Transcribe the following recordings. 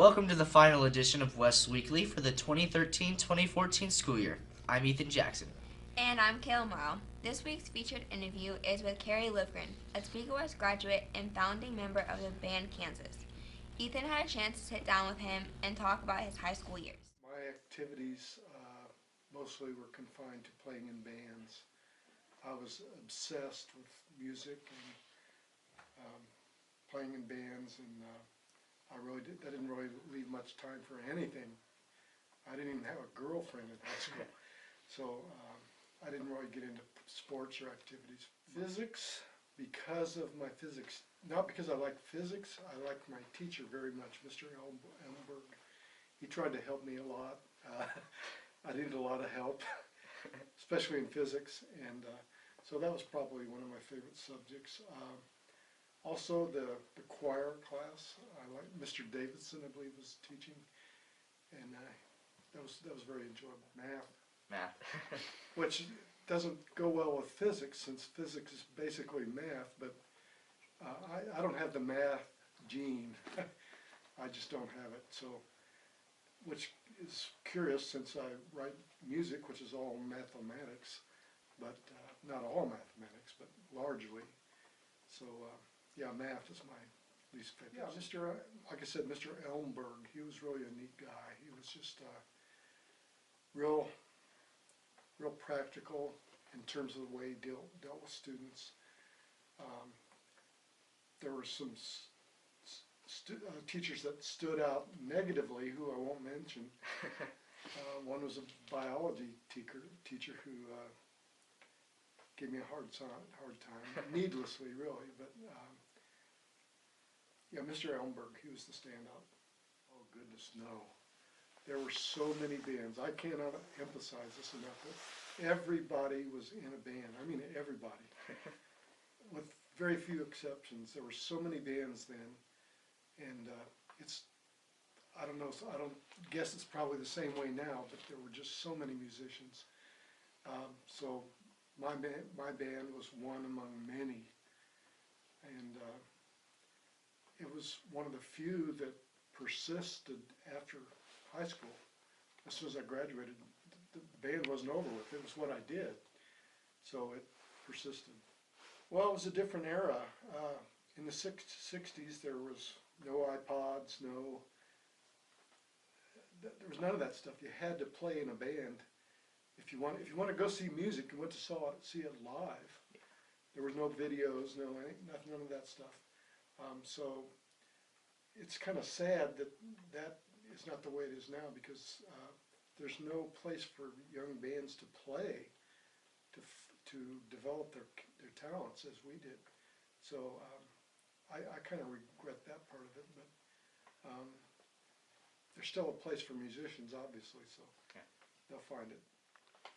Welcome to the final edition of West Weekly for the 2013-2014 school year. I'm Ethan Jackson. And I'm Kayla Morrow. This week's featured interview is with Carrie Livgren, a Topeka West graduate and founding member of the band Kansas. Ethan had a chance to sit down with him and talk about his high school years. My activities mostly were confined to playing in bands. I was obsessed with music and playing in bands, and I didn't really leave much time for anything. I didn't even have a girlfriend in high school, so I didn't really get into sports or activities. Physics, because of my physics, not because I liked physics, I liked my teacher very much, Mr. Elmberg. He tried to help me a lot. I needed a lot of help, especially in physics, and so that was probably one of my favorite subjects. Also, the choir class, I liked Mr. Davidson, I believe, was teaching, and that was very enjoyable. Math. Which doesn't go well with physics, since physics is basically math, but I don't have the math gene. I just don't have it, so, which is curious since I write music, which is all mathematics, but not all mathematics, but largely. So, yeah, math is my least favorite. Yeah, like I said, Mr. Elmberg, he was really a neat guy. He was just real practical in terms of the way he dealt with students. There were some teachers that stood out negatively, who I won't mention. One was a biology teacher who gave me a hard time, needlessly really, but yeah, Mr. Elmberg, he was the standout. Oh goodness, no. There were so many bands. I cannot emphasize this enough, but everybody was in a band. I mean, everybody. With very few exceptions. There were so many bands then, and I don't know, I don't guess it's probably the same way now, but there were just so many musicians. So my band was one among many, and it was one of the few that persisted after high school. As soon as I graduated, the band wasn't over with. It was what I did, so it persisted. Well, it was a different era. In the 60s, there was no iPods, there was none of that stuff. You had to play in a band. If you want to go see music, you went to see it live. There was no videos, none of that stuff. So it's kind of sad that is not the way it is now, because there's no place for young bands to play, to develop their talents as we did. So I kind of regret that part of it, but there's still a place for musicians, obviously, so okay. They'll find it.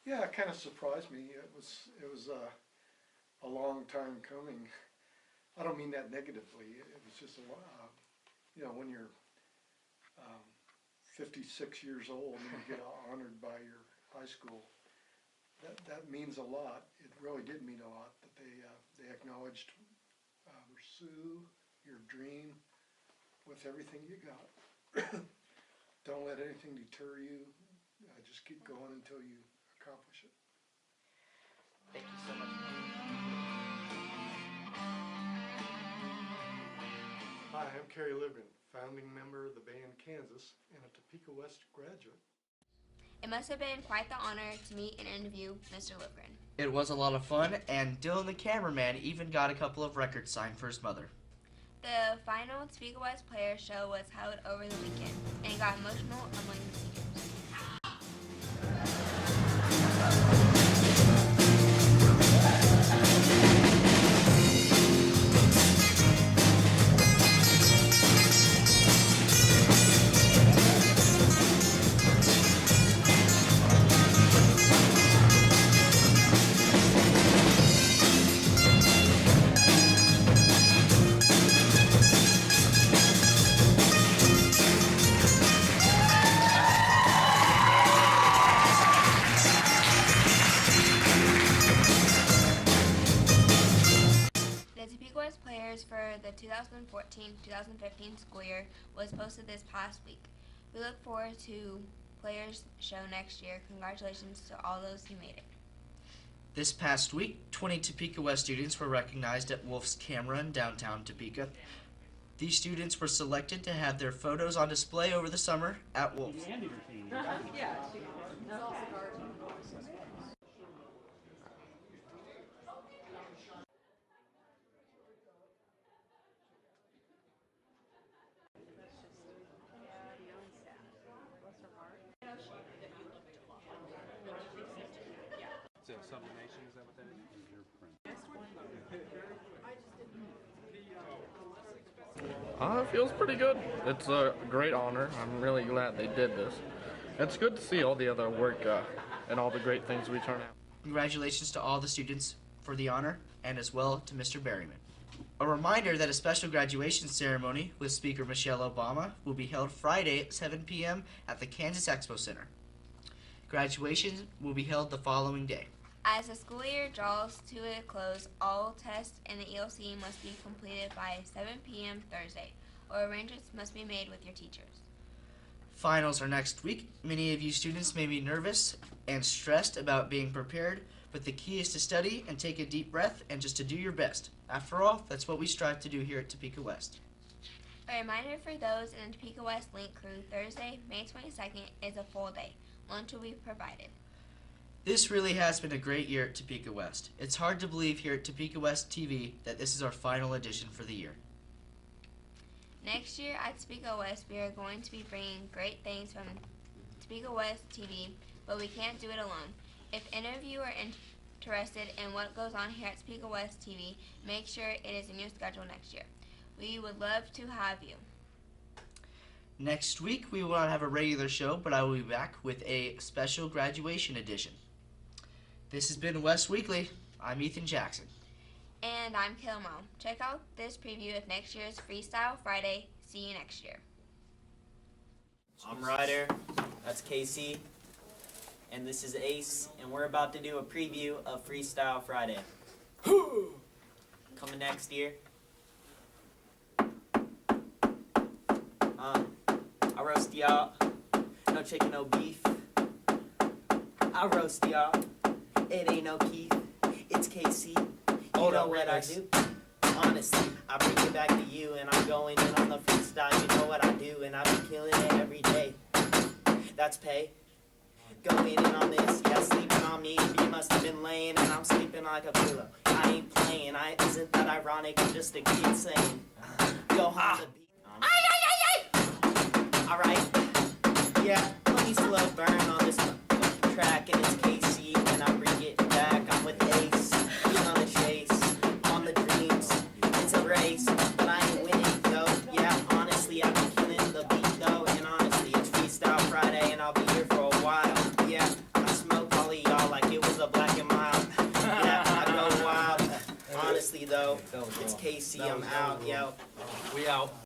Yeah, it kind of surprised me. It was a long time coming. I don't mean that negatively. It was just when you're 56 years old and you get honored by your high school, that means a lot. It really did mean a lot that they acknowledged, pursue your dream with everything you got. Don't let anything deter you. Just keep going until you accomplish it. Thank you so much. Hi, I'm Carrie Livgren, founding member of the band Kansas and a Topeka West graduate. It must have been quite the honor to meet and interview Mr. Livgren. It was a lot of fun, and Dylan the cameraman even got a couple of records signed for his mother. The final Topeka West Players show was held over the weekend, and it got emotional among the seniors. Topeka West players for the 2014-2015 school year was posted this past week. We look forward to players show next year. Congratulations to all those who made it. This past week, 20 Topeka West students were recognized at Wolf's Camera in downtown Topeka. These students were selected to have their photos on display over the summer at Wolf's. So sublimation, is that what that is? It feels pretty good. It's a great honor. I'm really glad they did this. It's good to see all the other work and all the great things we turn out. Congratulations to all the students for the honor, and as well to Mr. Berryman. A reminder that a special graduation ceremony with Speaker Michelle Obama will be held Friday at 7 p.m. at the Kansas Expo Center. Graduation will be held the following day. As the school year draws to a close, all tests in the ELC must be completed by 7 p.m. Thursday, or arrangements must be made with your teachers. Finals are next week. Many of you students may be nervous and stressed about being prepared, but the key is to study and take a deep breath and just to do your best. After all, that's what we strive to do here at Topeka West. A reminder for those in the Topeka West Link crew, Thursday, May 22nd is a full day. Lunch will be provided. This really has been a great year at Topeka West. It's hard to believe here at Topeka West TV that this is our final edition for the year. Next year at Topeka West, we are going to be bringing great things from Topeka West TV, but we can't do it alone. If any of you are interested in what goes on here at Topeka West TV, make sure it is in your schedule next year. We would love to have you. Next week, we will not have a regular show, but I will be back with a special graduation edition. This has been West Weekly. I'm Ethan Jackson. And I'm Kayla. Check out this preview of next year's Freestyle Friday. See you next year. I'm Ryder, that's Casey, and this is Ace, and we're about to do a preview of Freestyle Friday. Coming next year. I roast y'all, no chicken, no beef. I roast y'all, it ain't no Keith, it's Casey. You know what I do? Honestly, I bring it back to you, and I'm going in on the freestyle. You know what I do, and I be killing it every day. That's pay. Going in on this, yeah, sleeping on me. You must have been laying, and I'm sleeping like a pillow. I ain't playing, isn't that ironic? I'm just a kid saying, go home the beat. Alright, yeah, let me slow burn on this track, and it's Casey, and I bring it back. I'm with Ace, being on the chase, on the dreams. It's a race, but I ain't winning, though. Yeah, honestly, I've been killing the beat, though, and honestly, it's Freestyle Friday, and I'll be here for a while. Yeah, I smoke all of y'all like it was a black and mild. Yeah, I go wild. Honestly, though, it's Casey, I'm out, yo. We out.